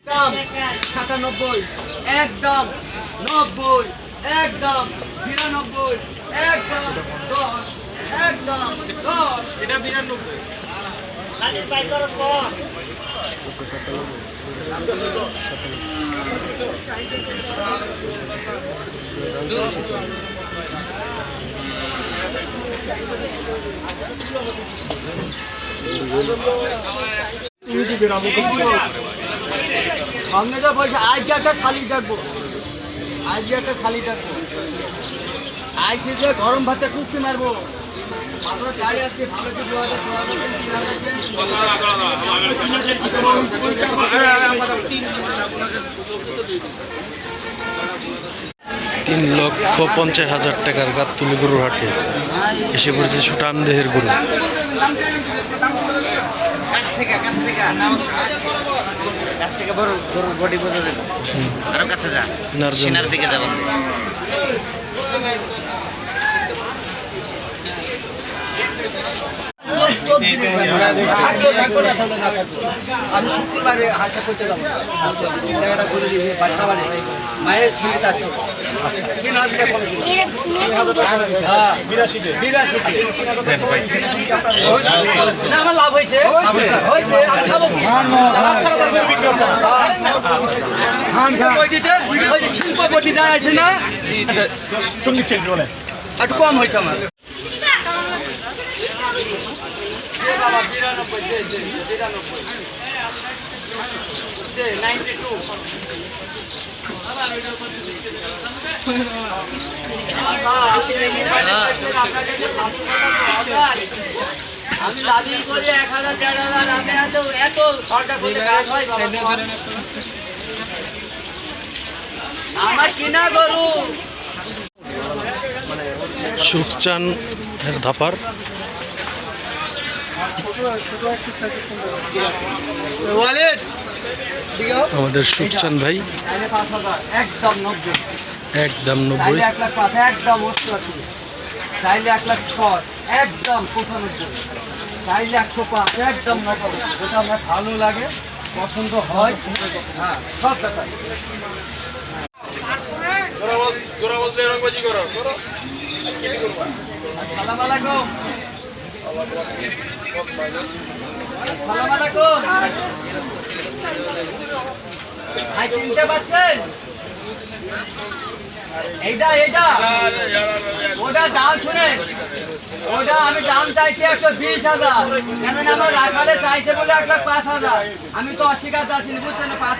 দাম 97, একদম 90, একদম 92, একদম 10, একদম 10, এটা 92 সামনে যা পয়সা আজকে একটা শালি ডাকবো আইসে যে গরম ভাতে কুস্তি মারবো আপনার গাড়ি আজকে ভালো কি 3,50,000 টাকার গাবতলী গরুর হাটে এসে পড়েছে সুটান দেহের গরু। কাছ থেকে বড় গরুর বডি বোঝা যাবে আরো কাছে যা সিনার দিকে যাবেন আমি শুক্রবারে হাসা করতে যাবো জায়গাটা ঘুরে দিয়ে বাসা বাড়ি মায়ের ছেলেটা আসছে আমার লাভ হয়েছে আমি খাবো শিল্প বটি যায় আছে না একটু কম হয়েছে আমার বাবা 92 আমি দাবি করি 1,000 1,500 আপনি এত খরচা করতে কাজ হয় আমার কিনা গরু সুখচান এর ধাপার আমাদের সুখচান ভাই একদম 90 একদম 90 1,05,000 একদম 88 চাইলে 1,06,000 একদম 95 চাইলে 105 একদম 90 যেটা আমার ভালো লাগে পছন্দ হয় হ্যাঁ সব ব্যাপার আসসালামু আলাইকুম আসসালামু আলাইকুম ভাই চিনতে পারছেন এইটা ওটা দাম শুনেন ওটা আমি দাম চাইছি 120,000 কেননা আমার রাখালে চাইছে বলে 1,05,000 আমি তো অস্বীকার আছি বুঝছেন 5